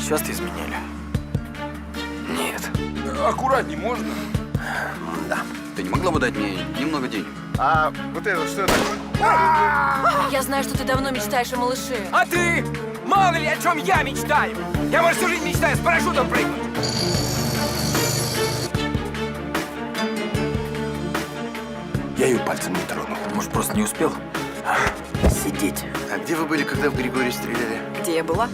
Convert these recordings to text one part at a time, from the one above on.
часто изменяли? Нет. Аккуратней можно? Да. Ты не могла бы дать мне немного денег? А вот это что такое? Я знаю, что ты давно мечтаешь о малыше. А ты? Мало ли, о чем я мечтаю. Я, может, всю жизнь мечтаю с парашютом прыгнуть. Я ее пальцем не тронул. Может, просто не успел? Сидеть. А где вы были, когда в Григория стреляли? Где я была?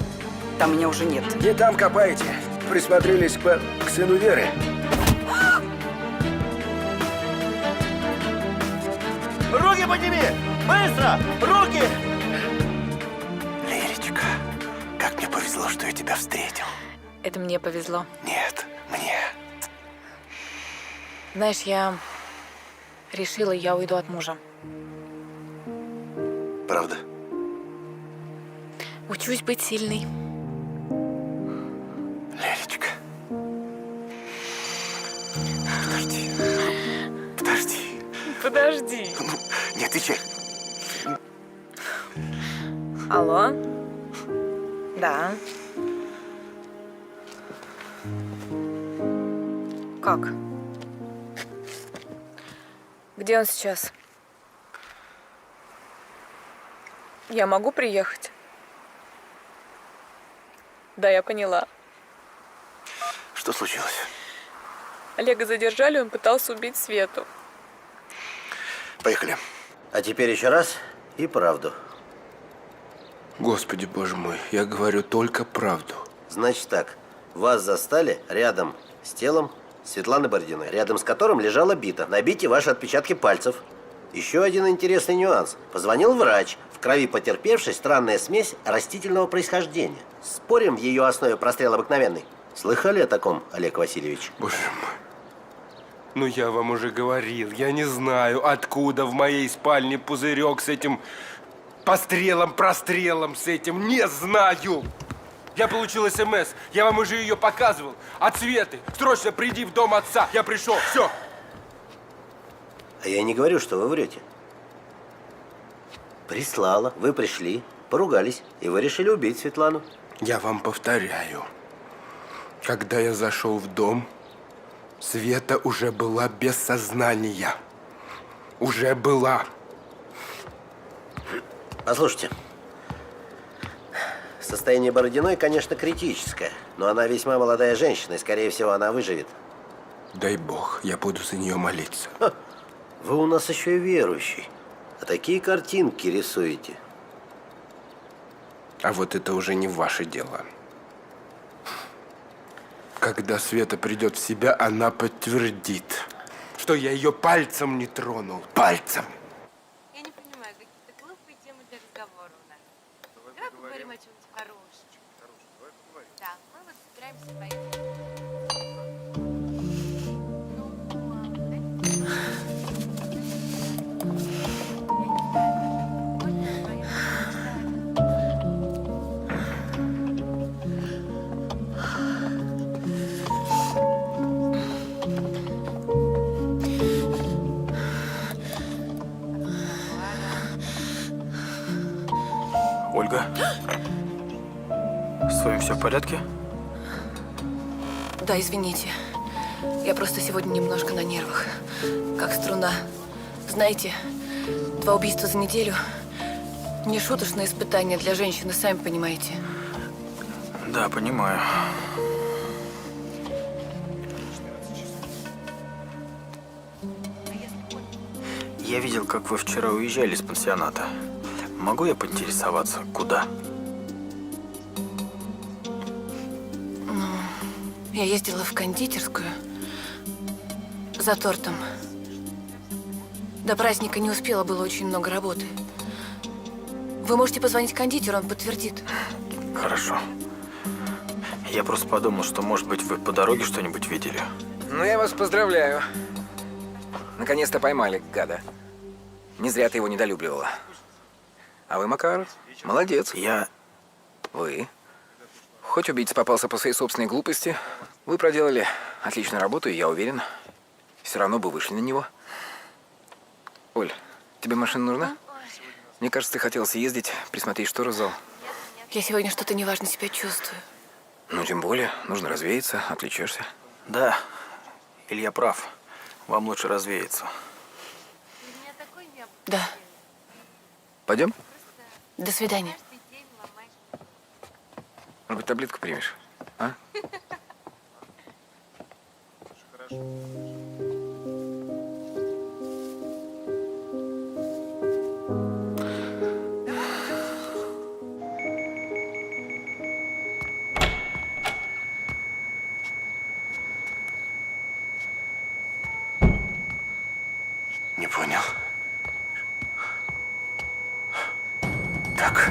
Там меня уже нет. Не там копаете. Присмотрелись к сыну Веры. Руки подними! Быстро! Руки! Леречка, как мне повезло, что я тебя встретил. Это мне повезло. Нет, мне. Знаешь, я решила, я уйду от мужа. Правда? Учусь быть сильной. Леречка. Подожди. Подожди. Подожди. Ну, не отвечай. Алло? Да. Как? Где он сейчас? Я могу приехать? Да, я поняла. Что случилось? Олега задержали, он пытался убить Свету. Поехали. А теперь еще раз и правду. Господи, боже мой, я говорю только правду. Значит так, вас застали рядом с телом Светланы Бородиной, рядом с которым лежала бита. Набейте ваши отпечатки пальцев. Еще один интересный нюанс. Позвонил врач. В крови потерпевшей странная смесь растительного происхождения. Спорим, в ее основе прострел обыкновенный. Слыхали о таком, Олег Васильевич? Боже мой. Ну, я вам уже говорил, я не знаю, откуда в моей спальне пузырек с этим прострелом, с этим. Не знаю! Я получил СМС, я вам уже ее показывал. От Светы. Срочно приди в дом отца. Я пришел, все. А я не говорю, что вы врете. Прислала, вы пришли, поругались, и вы решили убить Светлану. Я вам повторяю. Когда я зашел в дом, Света уже была без сознания. Уже была. Послушайте, состояние Бородиной, конечно, критическое, но она весьма молодая женщина, и, скорее всего, она выживет. Дай бог, я буду за нее молиться. Вы у нас еще и верующий, а такие картинки рисуете. А вот это уже не ваше дело. Когда Света придет в себя, она подтвердит, что я ее пальцем не тронул. Пальцем! Я не понимаю, какие-то глупые темы для разговора у нас. Давай поговорим о чем-нибудь хорошем. Давай поговорим. Да, мы вот собираемся поехать. Ольга? С вами все в порядке? Да, извините. Я просто сегодня немножко на нервах. Как струна. Знаете, 2 убийства за неделю – не шуточное испытание для женщины, сами понимаете. Да, понимаю. Я видел, как вы вчера уезжали из пансионата. Могу я поинтересоваться, куда? Я ездила в кондитерскую за тортом. До праздника не успела, было очень много работы. Вы можете позвонить кондитеру, он подтвердит. Хорошо. Я просто подумал, что, может быть, вы по дороге что-нибудь видели. Ну, я вас поздравляю. Наконец-то поймали, гада. Не зря ты его недолюбливала. А вы, Макар, молодец. Вы? Хоть убийца попался по своей собственной глупости, вы проделали отличную работу, и я уверен, все равно бы вышли на него. Оль, тебе машина нужна? Мне кажется, ты хотела съездить, присмотреть шторы в зал. Я сегодня что-то неважно себя чувствую. Ну, тем более, нужно развеяться, отвлечешься. Да, Илья прав. Вам лучше развеяться. У меня такой необычный. Да. Пойдем? До свидания. Каждый день ломаешь. Может быть, таблетку примешь? А? Не понял. Так.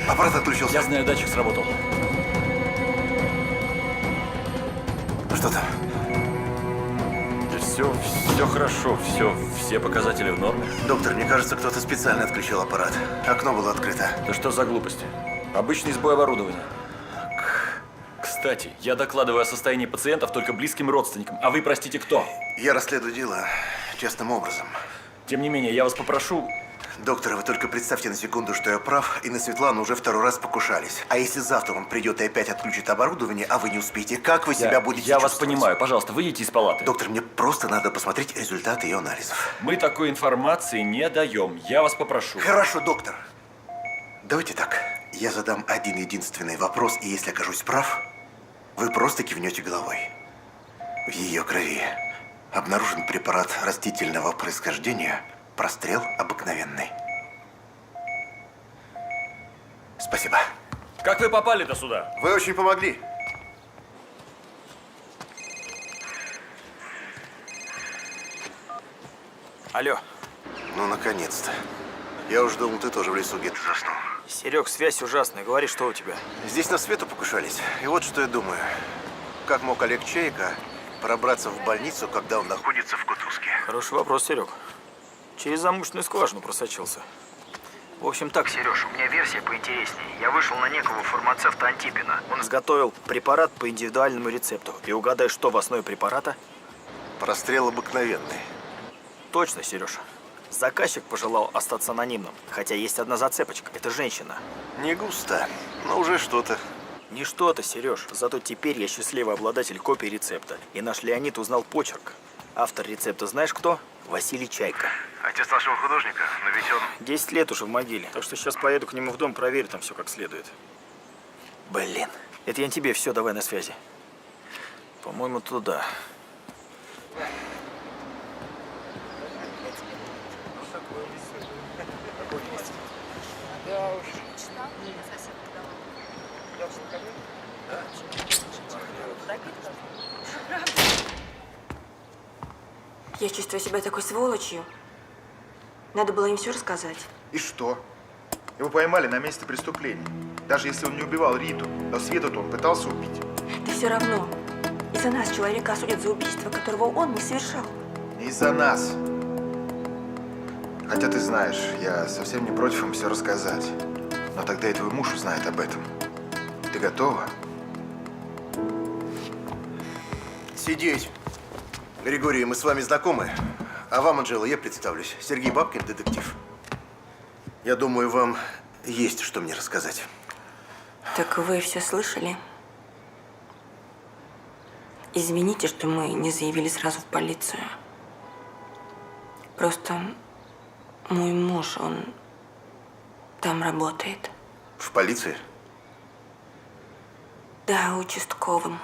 Аппарат отключился. Я знаю, датчик сработал. Что там? Все хорошо, все показатели в норме. Доктор, мне кажется, кто-то специально отключил аппарат. Окно было открыто. Да что за глупости? Обычный сбой оборудования. Кстати, я докладываю о состоянии пациентов только близким родственникам. А вы, простите, кто? Я расследую дело честным образом. Тем не менее, я вас попрошу... Доктор, вы только представьте на секунду, что я прав, и на Светлану уже второй раз покушались. А если завтра он придет и опять отключит оборудование, а вы не успеете, как вы себя будете Я вас чувствовать? понимаю. Пожалуйста, выйдите из палаты. Доктор, мне просто надо посмотреть результаты ее анализов. Мы такой информации не даем. Я вас попрошу. Хорошо, доктор. Давайте так. Я задам один единственный вопрос, и если окажусь прав, вы просто кивнете головой. В ее крови обнаружен препарат растительного происхождения, прострел обыкновенный. Спасибо. Как вы попали-то сюда? Вы очень помогли. Алло, Ну, наконец-то. Я уж думал, ты тоже в лесу где-то заснул. Серег, связь ужасная. Говори, что у тебя? Здесь на Свету покушались. И вот что я думаю. Как мог Олег Чайка пробраться в больницу, когда он находится в Кутузке? Хороший вопрос, Серег. Через замочную скважину просочился. В общем так, Сереж, у меня версия поинтереснее. Я вышел на некого фармацевта Антипина. Он изготовил препарат по индивидуальному рецепту. И угадай, что в основе препарата? Прострел обыкновенный. Точно, Сереж. Заказчик пожелал остаться анонимным. Хотя есть одна зацепочка. Это женщина. Не густо, но уже что-то. Не что-то, Сереж. Зато теперь я счастливый обладатель копии рецепта. И наш Леонид узнал почерк. Автор рецепта знаешь кто? Василий Чайка. Отец нашего художника, но ведь он... 10 лет уже в могиле. Так что сейчас поеду к нему в дом, проверю там все как следует. Блин. Это я тебе, все, давай на связи. По-моему, туда. Я чувствую себя такой сволочью. Надо было им все рассказать. И что? Его поймали на месте преступления. Даже если он не убивал Риту, но Свету-то он пытался убить. Это все равно. Из-за нас человека осудят за убийство, которого он не совершал. Не из-за нас. Хотя ты знаешь, я совсем не против им все рассказать. Но тогда и твой муж узнает об этом. Ты готова? Сидеть. Григорий, мы с вами знакомы. А вам, Анжела, я представлюсь. Сергей Бабкин, детектив. Я думаю, вам есть что мне рассказать. Так вы все слышали? Извините, что мы не заявили сразу в полицию. Просто мой муж, он там работает. В полиции? Да, участковым.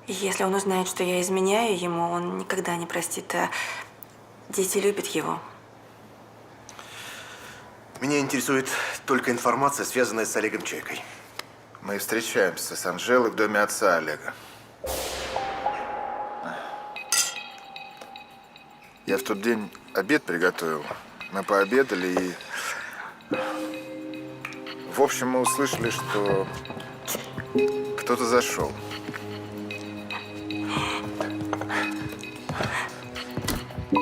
И если он узнает, что я изменяю ему, он никогда не простит, а дети любят его. Меня интересует только информация, связанная с Олегом Чайкой. Мы встречаемся с Анжелой в доме отца Олега. Я в тот день обед приготовил. Мы пообедали и... В общем, мы услышали, что кто-то зашел.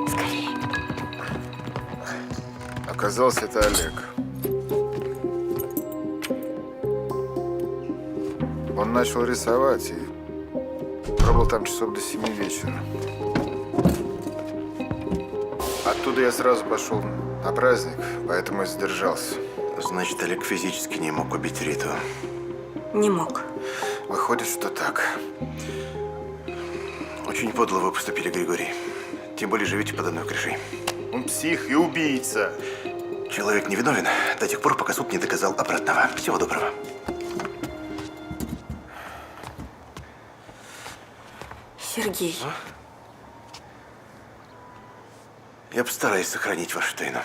Скорее. Оказалось, это Олег. Он начал рисовать и пробыл там часов до 7 вечера. Оттуда я сразу пошел на праздник, поэтому и задержался. Значит, Олег физически не мог убить Риту. Не мог. Выходит, что так. Очень подло вы поступили, Григорий. Тем более живете под одной крышей. Он псих и убийца. Человек невиновен до тех пор, пока суд не доказал обратного. Всего доброго. Сергей, Я постараюсь сохранить вашу тайну.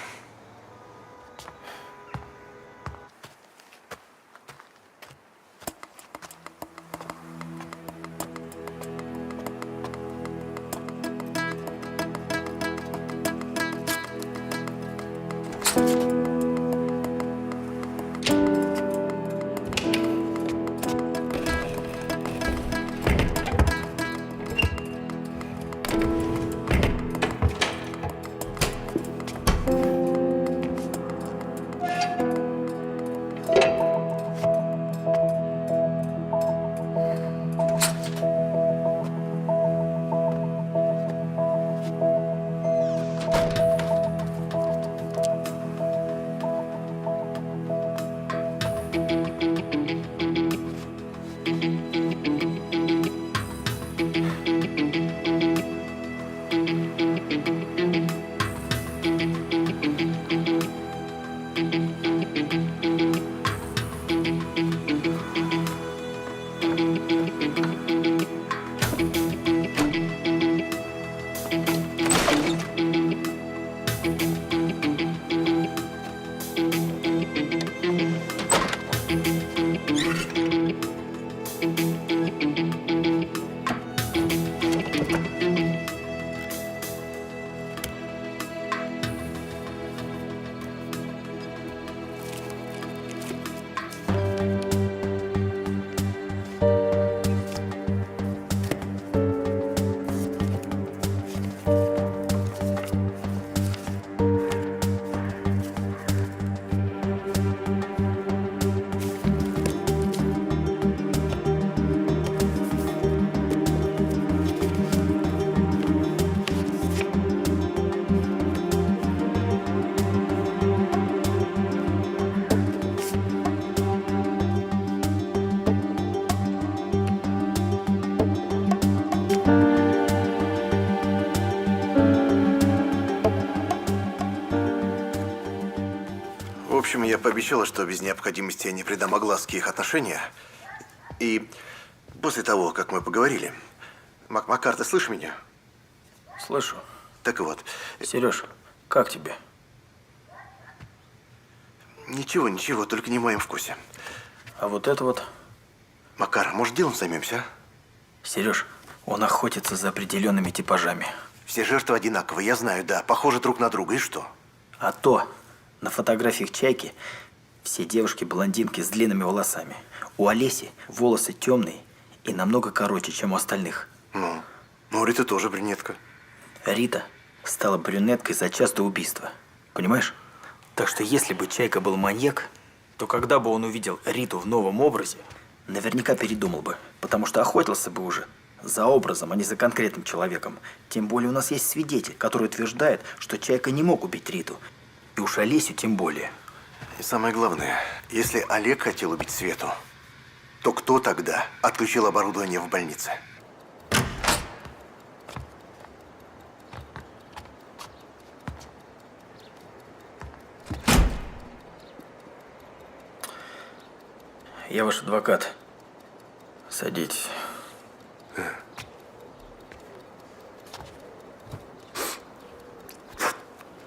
В общем, я пообещала, что без необходимости я не придам огласке их отношения. И после того, как мы поговорили... Макар, ты слышишь меня? Слышу. Так вот. Сереж, как тебе? Ничего, ничего, только не в моем вкусе. А вот это вот... Макар, может, делом займемся, а? Сереж, он охотится за определенными типажами. Все жертвы одинаковые, я знаю, да. Похожи друг на друга, и что? А то на фотографиях Чайки все девушки-блондинки с длинными волосами. У Олеси волосы темные и намного короче, чем у остальных. Ну, Рита тоже брюнетка. Рита стала брюнеткой за час до убийства. Понимаешь? Так что если бы Чайка был маньяк, то когда бы он увидел Риту в новом образе, наверняка передумал бы, потому что охотился бы уже за образом, а не за конкретным человеком. Тем более у нас есть свидетель, который утверждает, что Чайка не мог убить Риту. И уж Олесю тем более. И самое главное, если Олег хотел убить Свету, то кто тогда отключил оборудование в больнице? Я ваш адвокат. Садитесь.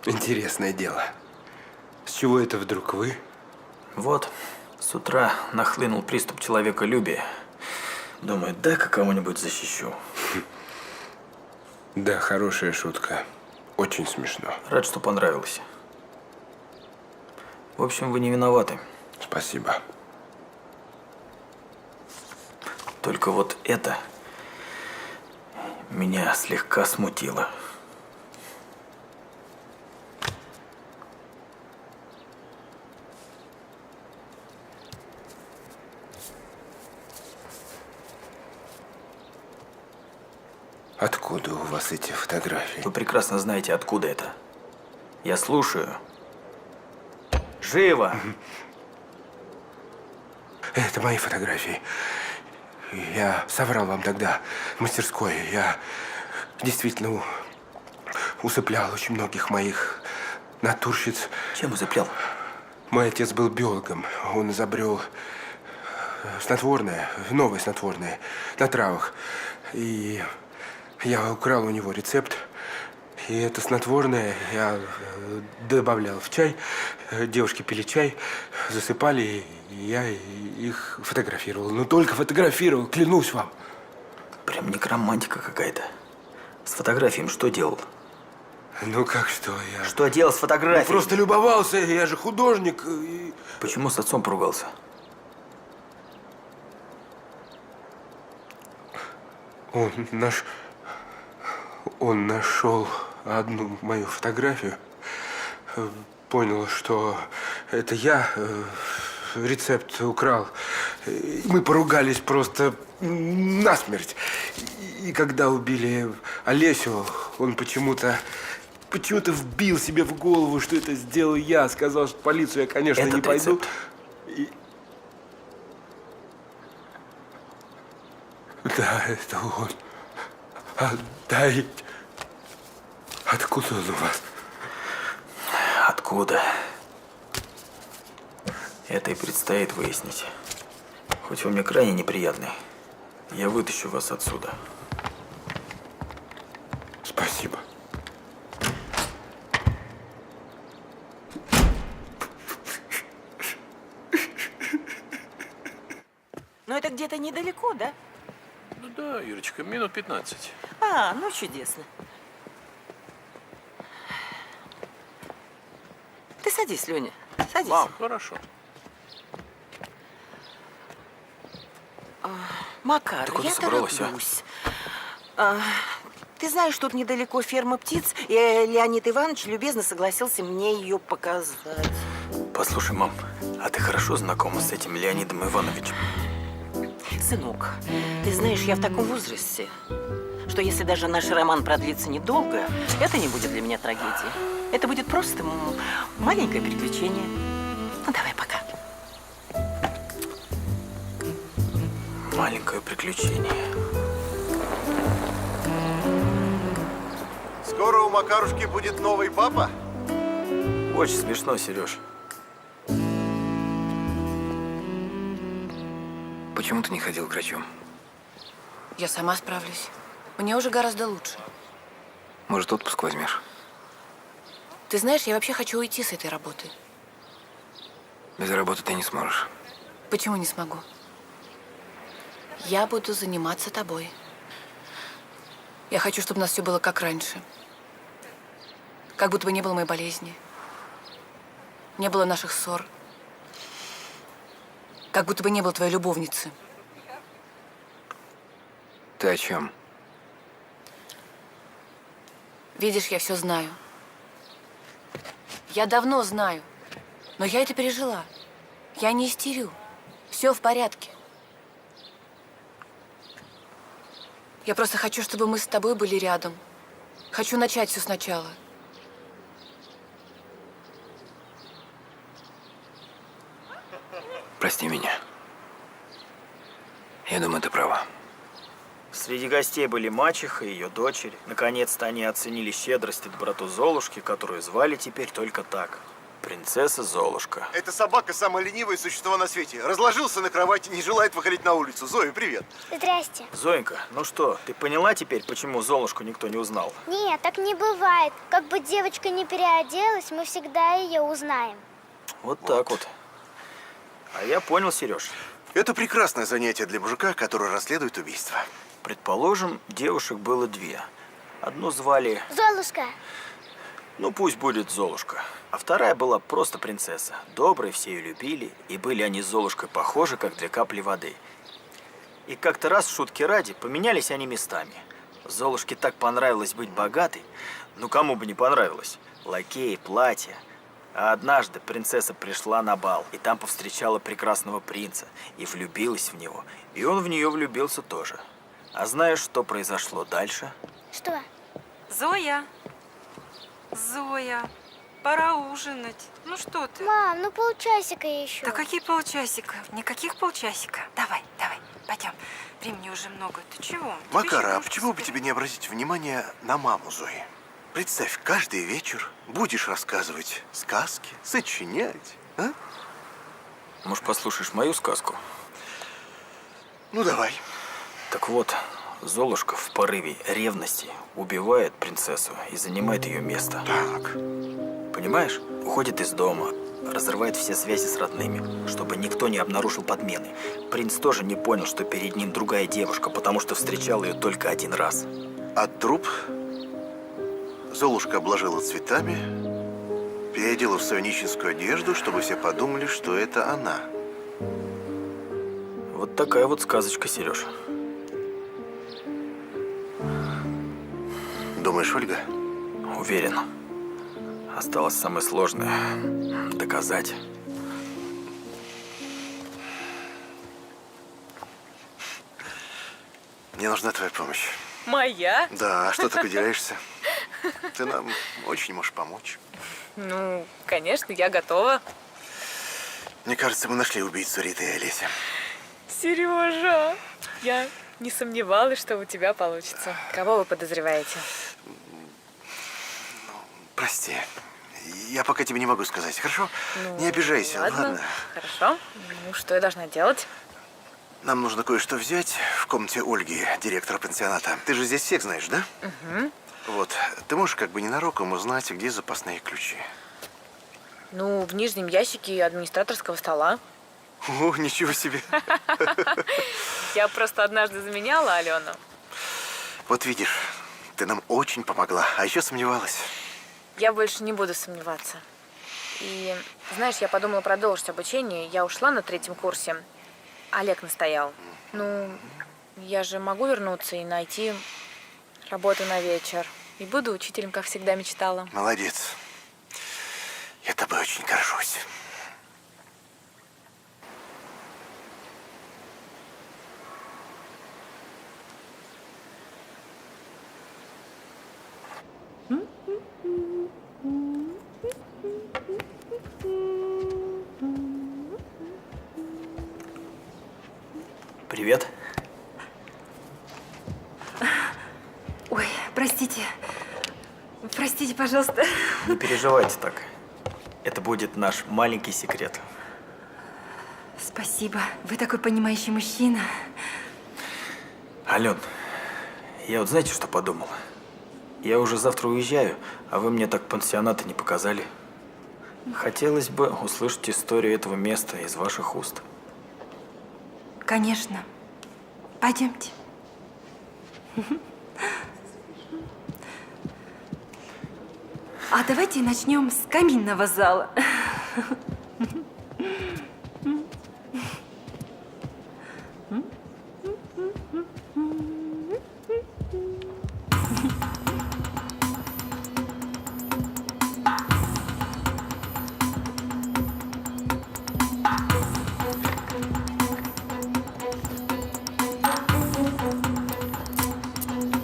Интересное дело. С чего это вдруг вы? Вот, с утра нахлынул приступ человеколюбия. Думаю, дай-ка кого-нибудь защищу. Да, хорошая шутка. Очень смешно. Рад, что понравилось. В общем, вы не виноваты. Спасибо. Только вот это меня слегка смутило. Откуда у вас эти фотографии? Вы прекрасно знаете, откуда это. Я слушаю. Живо! Это мои фотографии. Я соврал вам тогда в мастерской. Я действительно усыплял очень многих моих натурщиц. Чем усыплял? Мой отец был биологом. Он изобрел снотворное, новое снотворное на травах. И я украл у него рецепт. И это снотворное я добавлял в чай. Девушки пили чай, засыпали, и я их фотографировал. Но только фотографировал, клянусь вам. Прям некромантика какая-то. С фотографиями что делал? Ну как что, я... Что делал с фотографией? просто любовался, я же художник. И... Почему с отцом поругался? Он нашел одну мою фотографию, понял, что это я рецепт украл. И мы поругались просто насмерть. И когда убили Олесю, он почему-то вбил себе в голову, что это сделал я. Сказал, что в полицию я, конечно, не пойду. И... Да, это он. Отдайте. Откуда он у вас? Откуда? Это и предстоит выяснить. Хоть вы мне крайне неприятный, я вытащу вас отсюда. Спасибо. Но это где-то недалеко, да? Ну да, Юрочка, минут 15. А, ну чудесно. Ты садись, Леня, садись. Мам, хорошо. Макар, Ты куда я собралась, тороплюсь. Ты знаешь, тут недалеко ферма птиц, и Леонид Иванович любезно согласился мне ее показать. Послушай, мам, а ты хорошо знакома с этим Леонидом Ивановичем? Сынок, ты знаешь, я в таком возрасте, что если даже наш роман продлится недолго, это не будет для меня трагедией. Это будет просто маленькое приключение. Ну, давай, пока. Маленькое приключение. Скоро у Макарушки будет новый папа? Очень смешно, Сереж. Почему ты не ходил к врачу? Я сама справлюсь. Мне уже гораздо лучше. Может, отпуск возьмешь? Ты знаешь, я вообще хочу уйти с этой работы. Без работы ты не сможешь. Почему не смогу? Я буду заниматься тобой. Я хочу, чтобы у нас все было как раньше. Как будто бы не было моей болезни. Не было наших ссор. Как будто бы не было твоей любовницы. Ты о чем? Видишь, я все знаю. Я давно знаю. Но я это пережила. Я не истерю. Все в порядке. Я просто хочу, чтобы мы с тобой были рядом. Хочу начать все сначала. Прости меня. Я думаю, ты права. Среди гостей были мачеха и ее дочери. Наконец-то они оценили щедрость и доброту Золушки, которую звали теперь только так. Принцесса Золушка. Эта собака самое ленивое существо на свете. Разложился на кровати, не желает выходить на улицу. Зоя, привет. Здрасте. Зоенька, ну что, ты поняла теперь, почему Золушку никто не узнал? Нет, так не бывает. Как бы девочка не переоделась, мы всегда ее узнаем. Вот так вот. А я понял, Сереж. Это прекрасное занятие для мужика, который расследует убийство. Предположим, девушек было две. Одну звали... Золушка. Ну, пусть будет Золушка. А вторая была просто принцесса. Добрые, все ее любили. И были они с Золушкой похожи, как две капли воды. И как-то раз, шутки ради, поменялись они местами. Золушке так понравилось быть богатой. Ну, кому бы не понравилось. Лакеи, платья. А однажды принцесса пришла на бал. И там повстречала прекрасного принца. И влюбилась в него. И он в нее влюбился тоже. А знаешь, что произошло дальше? Что? Зоя! Зоя! пора ужинать. Ну что ты? Мам, ну полчасика еще. Да какие полчасика? Никаких полчасика. Давай, пойдем. Времени уже много. Ты чего? Макар, а почему бы тебе не обратить внимание на маму Зои? Представь, каждый вечер будешь рассказывать сказки, сочинять, а? Может, послушаешь мою сказку? Ну, давай. Так вот, Золушка в порыве ревности убивает принцессу и занимает ее место. Так. Понимаешь? Уходит из дома, разрывает все связи с родными, чтобы никто не обнаружил подмены. Принц тоже не понял, что перед ним другая девушка, потому что встречал ее только один раз. А труп Золушка обложила цветами, переодела в свою нищенскую одежду, чтобы все подумали, что это она. Вот такая вот сказочка, Сереж. Думаешь, Ольга? Уверен. Осталось самое сложное – доказать. Мне нужна твоя помощь. Моя? Да, а что ты поделяешься? Ты нам очень можешь помочь. Ну, конечно, я готова. Мне кажется, мы нашли убийцу Риты и Олеся. Сережа, я не сомневалась, что у тебя получится. Кого вы подозреваете? Прости. Я пока тебе не могу сказать, хорошо? Ну, не обижайся, ладно? Хорошо. Ну, что я должна делать? Нам нужно кое-что взять в комнате Ольги, директора пансионата. Ты же здесь всех знаешь, да? Угу. Вот. Ты можешь как бы ненароком узнать, где запасные ключи? Ну, в нижнем ящике администраторского стола. О, ничего себе. Я просто однажды заменяла Алену. Вот видишь, ты нам очень помогла, а еще сомневалась. Я больше не буду сомневаться. И, знаешь, я подумала продолжить обучение. Я ушла на 3-м курсе. Олег настоял. Ну, я же могу вернуться и найти работу на вечер. И буду учителем, как всегда мечтала. Молодец. Я тобой очень горжусь. Привет. Ой, простите. Простите, пожалуйста. Не переживайте так. Это будет наш маленький секрет. Спасибо. Вы такой понимающий мужчина. Ален, я вот знаете, что подумал? Я уже завтра уезжаю, а вы мне так пансионаты не показали. Хотелось бы услышать историю этого места из ваших уст. Конечно. Пойдемте. А давайте начнем с каминного зала.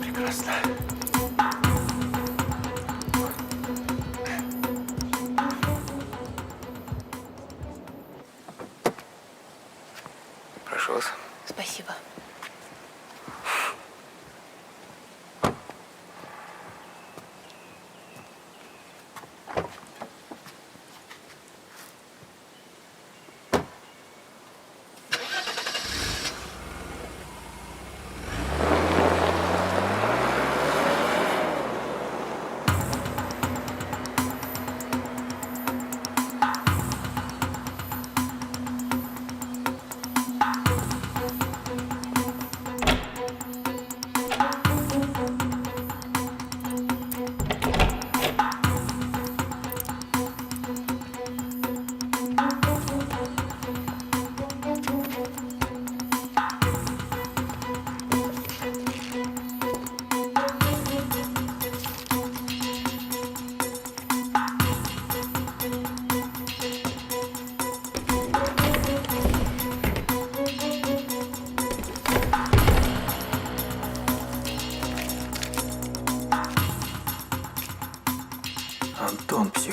Прекрасно.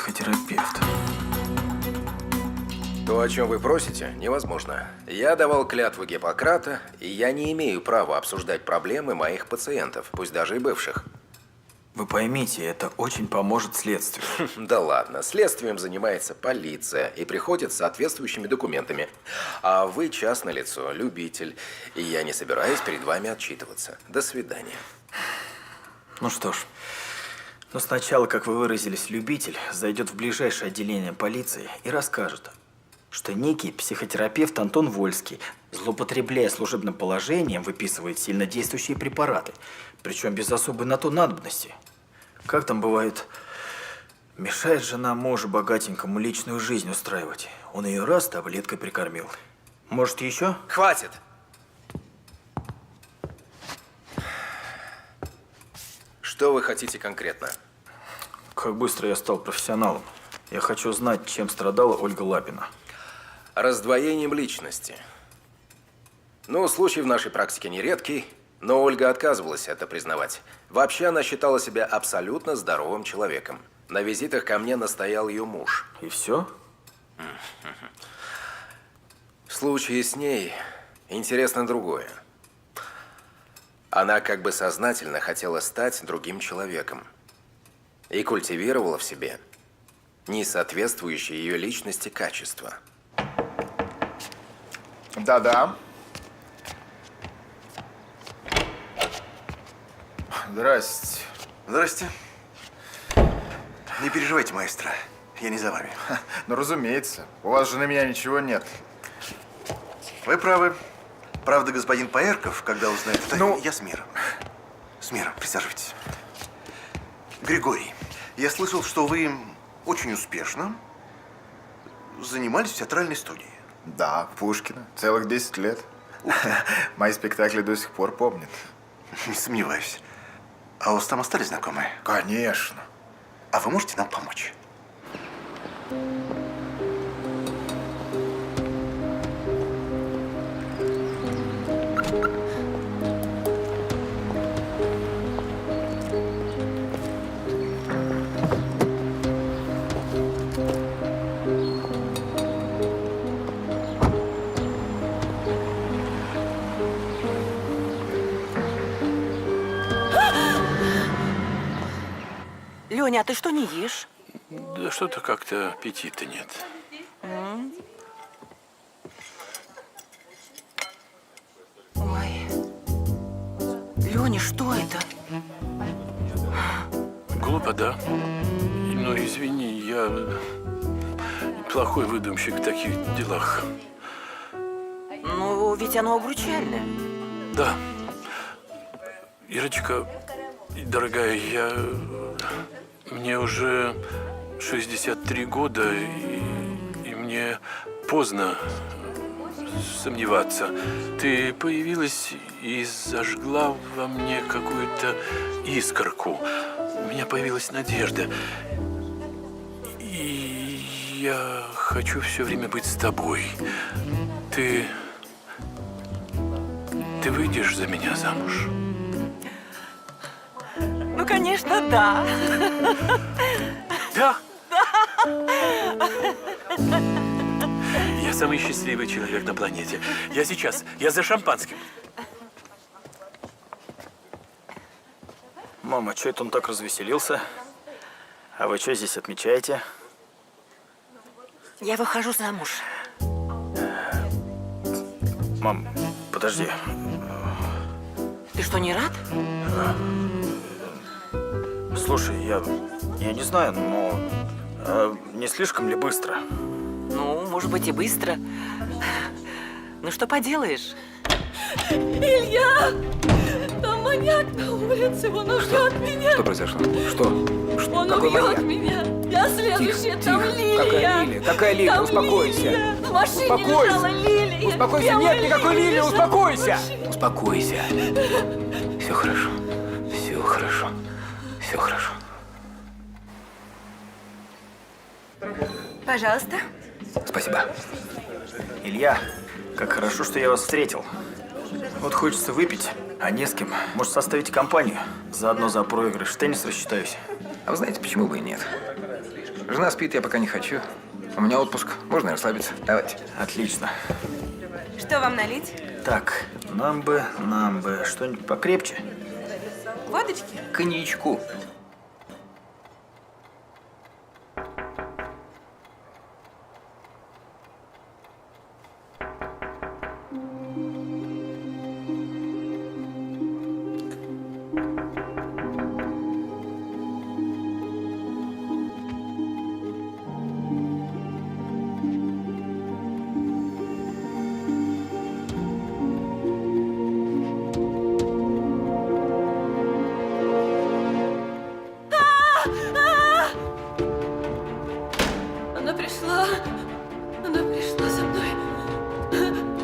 психотерапевт. То, о чем вы просите, невозможно. Я давал клятву Гиппократа, и я не имею права обсуждать проблемы моих пациентов, пусть даже и бывших. Вы поймите, это очень поможет следствию. Да ладно, следствием занимается полиция и приходит с соответствующими документами. А вы частное лицо, любитель, и я не собираюсь перед вами отчитываться. До свидания. Ну что ж, но сначала, как вы выразились, любитель зайдет в ближайшее отделение полиции и расскажет, что некий психотерапевт Антон Вольский, злоупотребляя служебным положением, выписывает сильнодействующие препараты, причем без особой на то надобности. Как там бывает, мешает жена мужу богатенькому личную жизнь устраивать. Он ее раз таблеткой прикормил. Может, еще? Хватит! Что вы хотите конкретно? Как быстро я стал профессионалом. Я хочу знать, чем страдала Ольга Лапина. Раздвоением личности. Ну, случай в нашей практике нередкий, но Ольга отказывалась это признавать. Вообще она считала себя абсолютно здоровым человеком. На визитах ко мне настоял ее муж. И все? В случае с ней интересно другое. Она как бы сознательно хотела стать другим человеком и культивировала в себе несоответствующие ее личности качества. Да-да. Здрасте. Здрасте. Не переживайте, маэстро. Я не за вами. Ну, разумеется. У вас же на меня ничего нет. Вы правы. Правда, господин Поэрков, когда узнает это, Ну- я с миром. С миром, присаживайтесь. Григорий, я слышал, что вы очень успешно занимались в театральной студии. Да, Пушкина. Целых 10 лет. Мои спектакли до сих пор помнят. Не сомневаюсь. А у вас там остались знакомые? Конечно. А вы можете нам помочь? Леня, а ты что не ешь? Да что-то как-то аппетита нет. Ой. Леня, что это? Глупо, да? Ну, извини, я плохой выдумщик в таких делах. Ну, ведь оно обручальное. Да. Ирочка, дорогая, мне уже 63 года, и мне поздно сомневаться. Ты появилась и зажгла во мне какую-то искорку. У меня появилась надежда. И я хочу все время быть с тобой. Ты выйдешь за меня замуж? Ну, конечно, да. Да? Я самый счастливый человек на планете. Я сейчас. Я за шампанским. Мама, что это он так развеселился? А вы что здесь отмечаете? Я выхожу замуж. Мам, подожди. Ты что, не рад? Слушай, я не знаю, но не слишком ли быстро? Ну, может быть, и быстро. Ну, что поделаешь? Илья! Там маньяк на улице, он убьет меня. Что произошло? Что? Он Какой убьет маньяк? меня. Я следующая, там Лилия. Какая Лилия? Какая Лилия? Там Успокойся. Лилия. В машине Успокойся. лежала Лилия. Успокойся. Белая Нет никакой Лилия Лилии. лежала Успокойся. в машине. Успокойся. Все хорошо. Все хорошо. Все хорошо. Пожалуйста. Спасибо. Илья, как хорошо, что я вас встретил. Вот хочется выпить, а не с кем. Может, составите компанию? Заодно за проигрыш в теннис рассчитаюсь. А вы знаете, почему бы и нет? Жена спит, я пока не хочу. У меня отпуск, можно расслабиться. Давайте. Отлично. Что вам налить? Так, нам бы что-нибудь покрепче. Водочки? Коньячку. Она пришла за мной.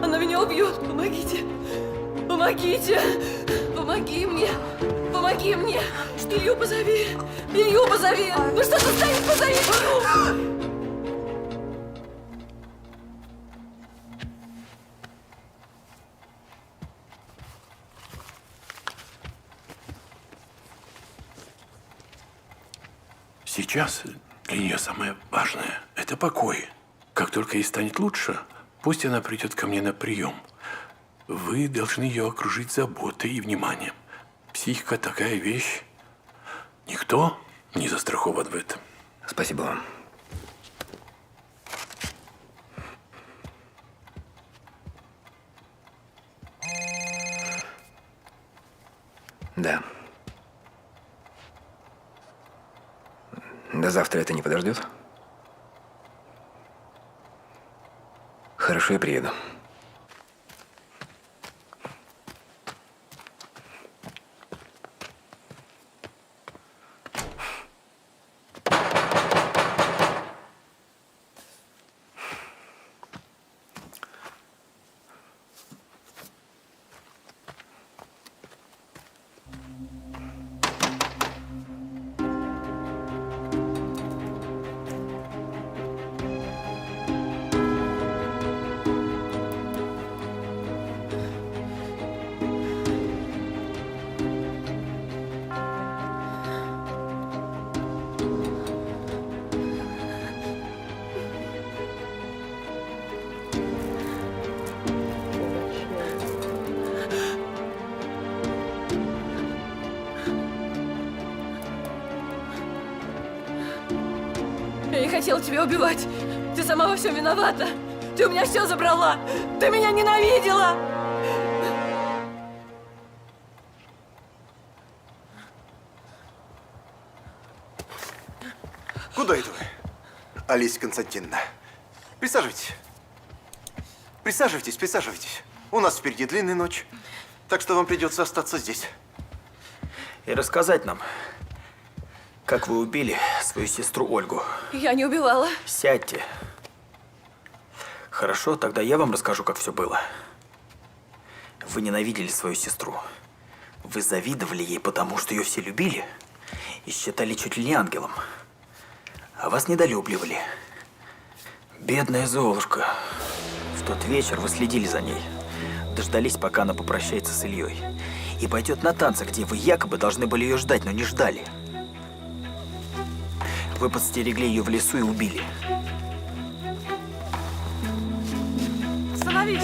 Она меня убьет. Помогите. Помогите. Помоги мне. Помоги мне. Илью позови. Илью позови. Ну что ты стоишь? Позови Илью. Сейчас для нее самое важное – это покой. Как только ей станет лучше, пусть она придет ко мне на прием. Вы должны ее окружить заботой и вниманием. Психика такая вещь. Никто не застрахован в этом. Спасибо вам. Да. До завтра это не подождет? Хорошо, я приеду. Я не хотела тебя убивать. Ты сама во всем виновата. Ты у меня все забрала. Ты меня ненавидела. Куда это вы, Олеся Константиновна? Присаживайтесь. Присаживайтесь, присаживайтесь. У нас впереди длинная ночь, так что вам придется остаться здесь. И рассказать нам, как вы убили свою сестру Ольгу. Я не убивала. Сядьте. Хорошо, тогда я вам расскажу, как все было. Вы ненавидели свою сестру. Вы завидовали ей, потому что ее все любили и считали чуть ли не ангелом. А вас недолюбливали. Бедная Золушка. В тот вечер вы следили за ней. Дождались, пока она попрощается с Ильей. И пойдет на танцы, где вы якобы должны были ее ждать, но не ждали. Вы подстерегли ее в лесу и убили. Остановись!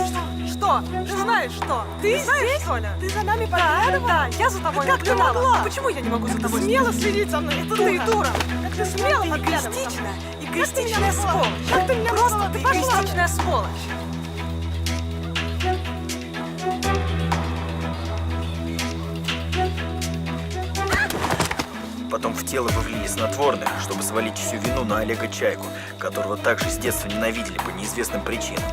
Что? Ты знаешь что? Ты знаешь, что ли? Ты за нами подглядывала? Да, я за тобой как наблюдала. Ты могла? Почему я не могу за тобой? Смело следить за мной. Это ты, дура. Как ты смело подглядывала? Эгоистичная сволочь. Как ты меня просто? Ты эгоистичная сволочь. Потом в тело вы влили снотворное, чтобы свалить всю вину на Олега Чайку, которого также с детства ненавидели по неизвестным причинам.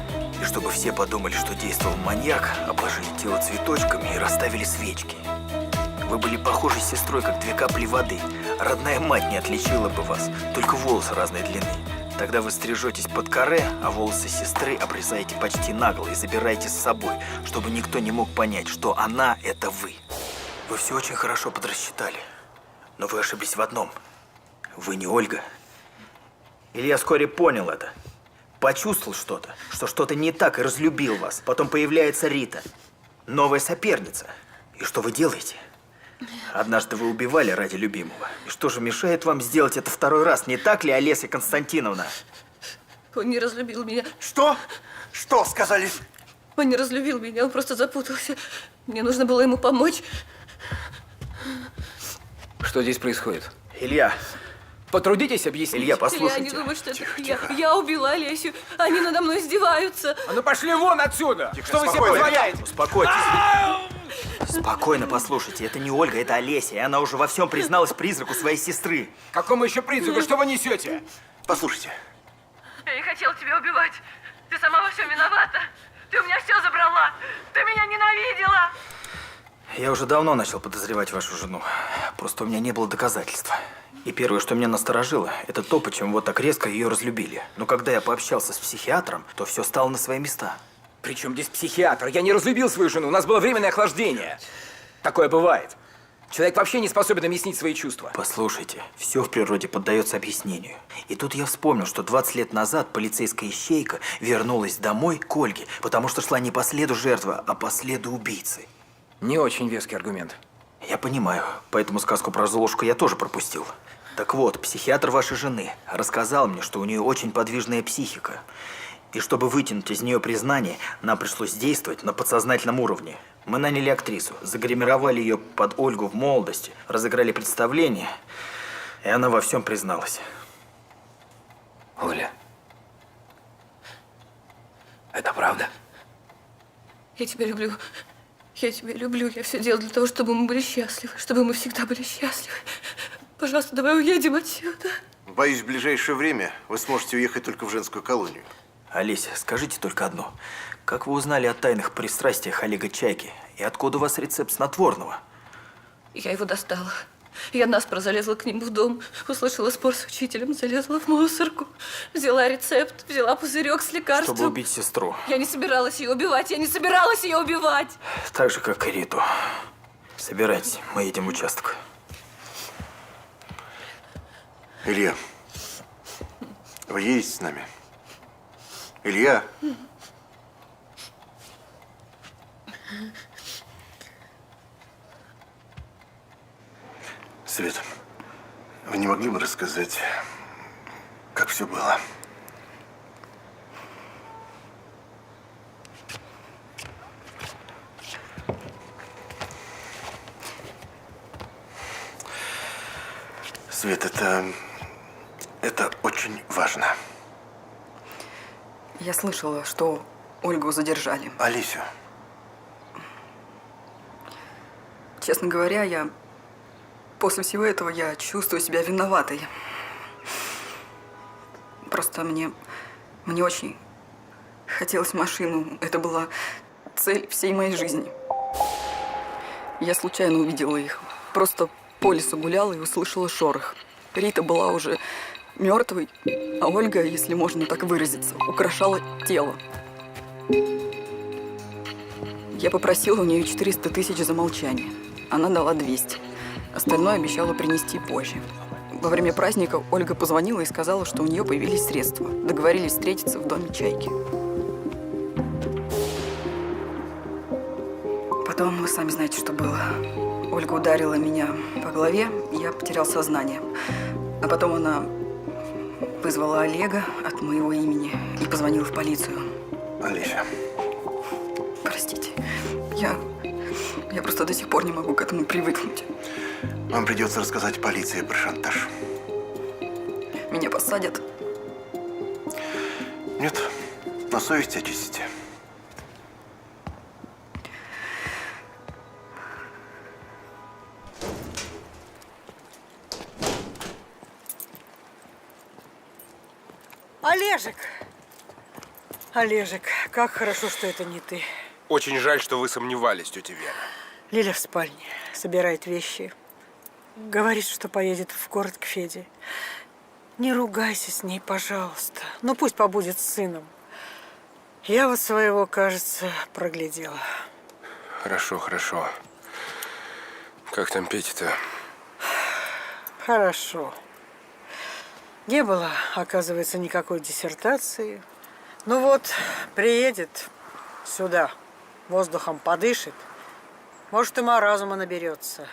И чтобы все подумали, что действовал маньяк, обложили тело цветочками и расставили свечки. Вы были похожи с сестрой, как две капли воды. Родная мать не отличила бы вас, только волосы разной длины. Тогда вы стрижетесь под каре, а волосы сестры обрезаете почти нагло и забираете с собой, чтобы никто не мог понять, что она – это вы. Вы все очень хорошо подрасчитали. Но вы ошиблись в одном. Вы не Ольга. Илья вскоре понял это. Почувствовал что-то, что что-то не так и разлюбил вас. Потом появляется Рита. Новая соперница. И что вы делаете? Однажды вы убивали ради любимого. И что же мешает вам сделать это второй раз? Не так ли, Олеся Константиновна? Он не разлюбил меня. Что? Что сказали? Он не разлюбил меня, он просто запутался. Мне нужно было ему помочь. Что здесь происходит? Илья. Потрудитесь объяснить. Илья, послушайте. Илья, не думай, что это я убила Олесю. Они надо мной издеваются. А ну пошли вон отсюда! Что вы себе спокойно. позволяете? Успокойтесь. Спокойно послушайте, это не Ольга, это Олеся. И она уже во всем призналась призраку своей сестры. Какому еще призраку? Что вы несете? Послушайте. Я не хотела тебя убивать. Ты сама во всем виновата. Ты у меня все забрала. Ты меня ненавидела. Я уже давно начал подозревать вашу жену. Просто у меня не было доказательств. И первое, что меня насторожило, это то, почему вот так резко ее разлюбили. Но когда я пообщался с психиатром, то все стало на свои места. Причем здесь психиатр? Я не разлюбил свою жену, у нас было временное охлаждение. Такое бывает. Человек вообще не способен объяснить свои чувства. Послушайте, все в природе поддается объяснению. И тут я вспомнил, что 20 лет назад полицейская ищейка вернулась домой к Ольге, потому что шла не по следу жертвы, а по следу убийцы. Не очень веский аргумент. Я понимаю, поэтому сказку про Золушку я тоже пропустил. Так вот, психиатр вашей жены рассказал мне, что у нее очень подвижная психика. И чтобы вытянуть из нее признание, нам пришлось действовать на подсознательном уровне. Мы наняли актрису, загримировали ее под Ольгу в молодости, разыграли представление, и она во всем призналась. Оля, это правда? Я тебя люблю. Я тебя люблю. Я все делаю для того, чтобы мы были счастливы. Чтобы мы всегда были счастливы. Пожалуйста, давай уедем отсюда. Боюсь, в ближайшее время вы сможете уехать только в женскую колонию. Олеся, скажите только одно. Как вы узнали о тайных пристрастиях Олега Чайки? И откуда у вас рецепт снотворного? Я его достала. Я наспор залезла к нему в дом, услышала спор с учителем, залезла в мусорку, взяла рецепт, взяла пузырек с лекарством. Чтобы убить сестру. Я не собиралась ее убивать, я не собиралась ее убивать. Так же, как и Риту. Собирайтесь, мы едем в участок. Илья, вы едете с нами? Илья? Свет, вы не могли бы рассказать, как все было? Свет, это очень важно. Я слышала, что Ольгу задержали. Олесю. Честно говоря, после всего этого я чувствую себя виноватой. Просто мне очень хотелось машину. Это была цель всей моей жизни. Я случайно увидела их. Просто по лесу гуляла и услышала шорох. Рита была уже мертвой, а Ольга, если можно так выразиться, украшала тело. Я попросила у нее 400 тысяч за молчание. Она дала 200. Остальное обещала принести позже. Во время праздника Ольга позвонила и сказала, что у нее появились средства. Договорились встретиться в доме Чайки. Потом вы сами знаете, что было. Ольга ударила меня по голове, и я потерял сознание. А потом она вызвала Олега от моего имени и позвонила в полицию. Олеся. Простите, я просто до сих пор не могу к этому привыкнуть. Вам придется рассказать полиции про шантаж. Меня посадят? Нет, на совести очистите. Олежек! Олежек, как хорошо, что это не ты. Очень жаль, что вы сомневались, тетя Вера. Лиля в спальне, собирает вещи. Говорит, что поедет в город к Феде. Не ругайся с ней, пожалуйста. Ну, пусть побудет с сыном. Я вот своего, кажется, проглядела. Хорошо, хорошо. Как там Петя-то? Хорошо. Не было, оказывается, никакой диссертации. Ну вот, приедет сюда, воздухом подышит. Может, и разума наберется.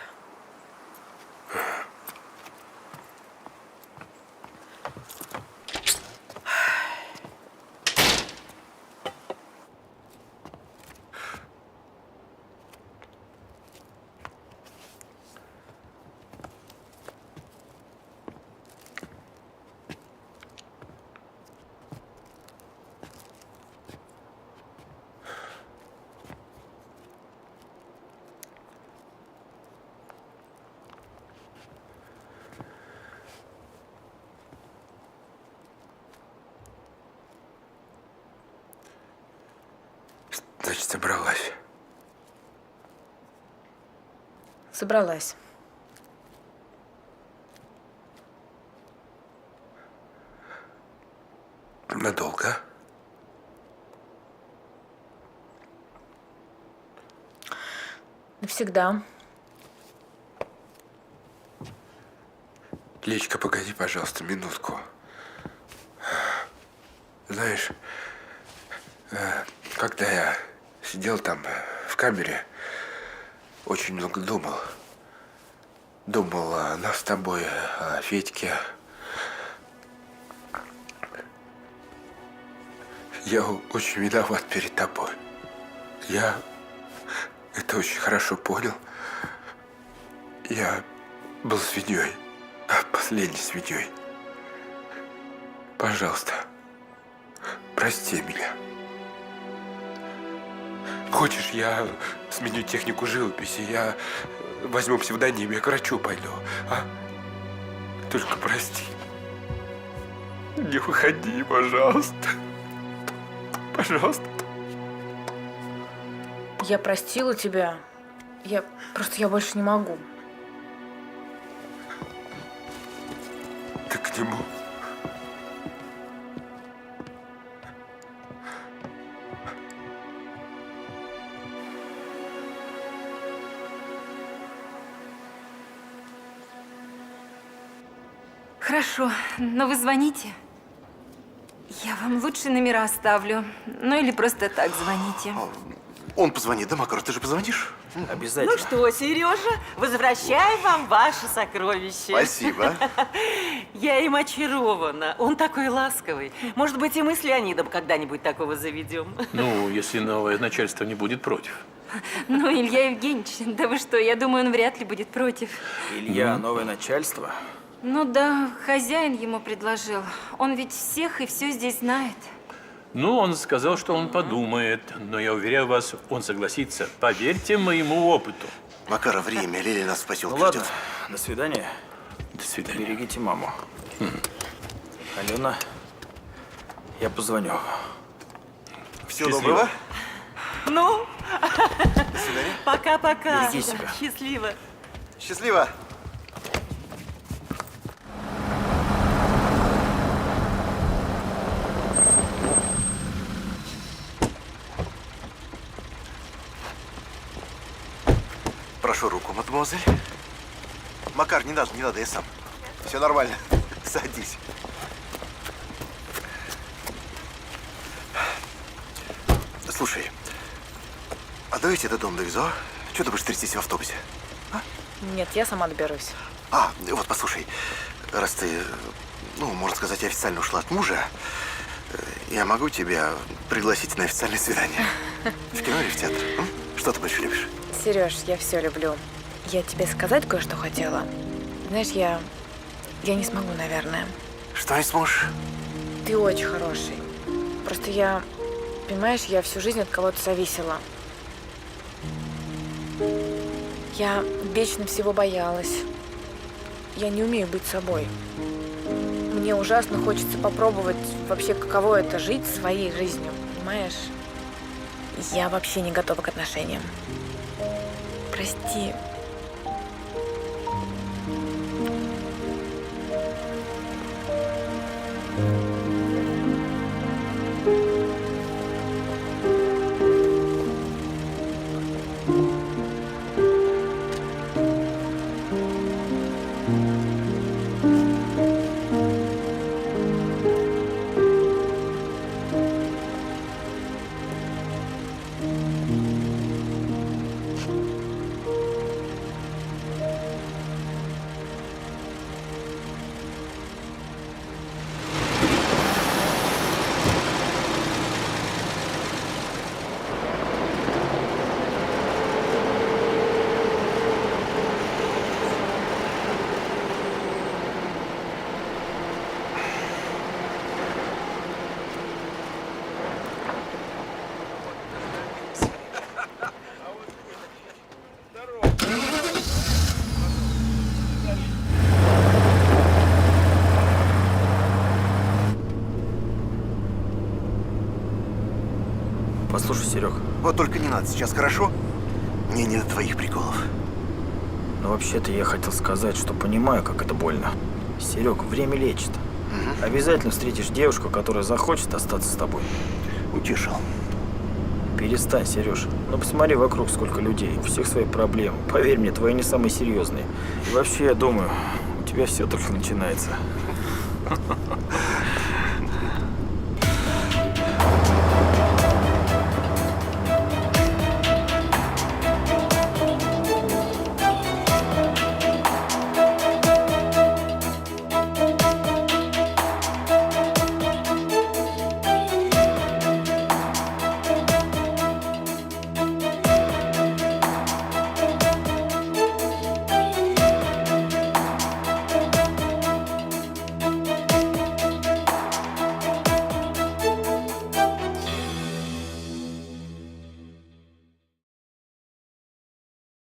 значит, собралась? Собралась. Надолго? Навсегда. Лечка, погоди, пожалуйста, минутку. Знаешь, когда я сидел там в камере, очень много думал. Думал о нас с тобой, о Федьке. Я очень виноват перед тобой. Я это очень хорошо понял. Я был свиньей, последней свиньей. Пожалуйста, прости меня. Хочешь, я сменю технику живописи, я возьму псевдоним, я к врачу пойду, а? Только прости. Не уходи, пожалуйста. Пожалуйста. Я простила тебя. Я больше не могу. Ты к нему. Хорошо, но вы звоните. Я вам лучшие номера оставлю. Ну или просто так звоните. Он позвонит, да, Макар? Ты же позвонишь? Обязательно. Ну что, Сережа, возвращаем вам ваше сокровище. Спасибо. Я им очарована. Он такой ласковый. Может быть, и мы с Леонидом когда-нибудь такого заведем. Ну, если новое начальство не будет против. Ну, Илья Евгеньевич, да вы что, я думаю, он вряд ли будет против. Илья, новое начальство. Ну да, хозяин ему предложил. Он ведь всех и все здесь знает. Ну, он сказал, что он подумает, но я уверяю вас, он согласится. Поверьте моему опыту. Макара, время. Лиля нас в Ну поселке ладно, ждет. до свидания. До свидания. Берегите маму. Алена, я позвоню. Всего доброго. Ну, До свидания. пока-пока. Береги себя. Счастливо. Счастливо. Прошу руку, мадемуазель. Макар, не надо, я сам. Все нормально. Садись. Слушай, а давайте до дома довезу, а? Чего ты будешь трястись в автобусе? Нет, я сама доберусь. Вот послушай, раз ты, можно сказать, официально ушла от мужа, я могу тебя пригласить на официальное свидание. В кино или в театр? Что ты больше любишь? Сереж, я все люблю. Я тебе сказать кое-что хотела. Знаешь, я не смогу, наверное. Что не сможешь? Ты очень хороший. Просто понимаешь, я всю жизнь от кого-то зависела. Я вечно всего боялась. Я не умею быть собой. Мне ужасно хочется попробовать вообще, каково это жить своей жизнью, понимаешь? Я вообще не готова к отношениям. Прости. Послушай, Серег, Вот только не надо сейчас, хорошо? Мне не до твоих приколов. Но вообще-то я хотел сказать, что понимаю, как это больно. Серег, время лечит. Обязательно встретишь девушку, которая захочет остаться с тобой. Утешил. Перестань, Сереж. Ну посмотри вокруг, сколько людей. У всех свои проблемы. Поверь мне, твои не самые серьезные. И вообще, я думаю, у тебя все только начинается.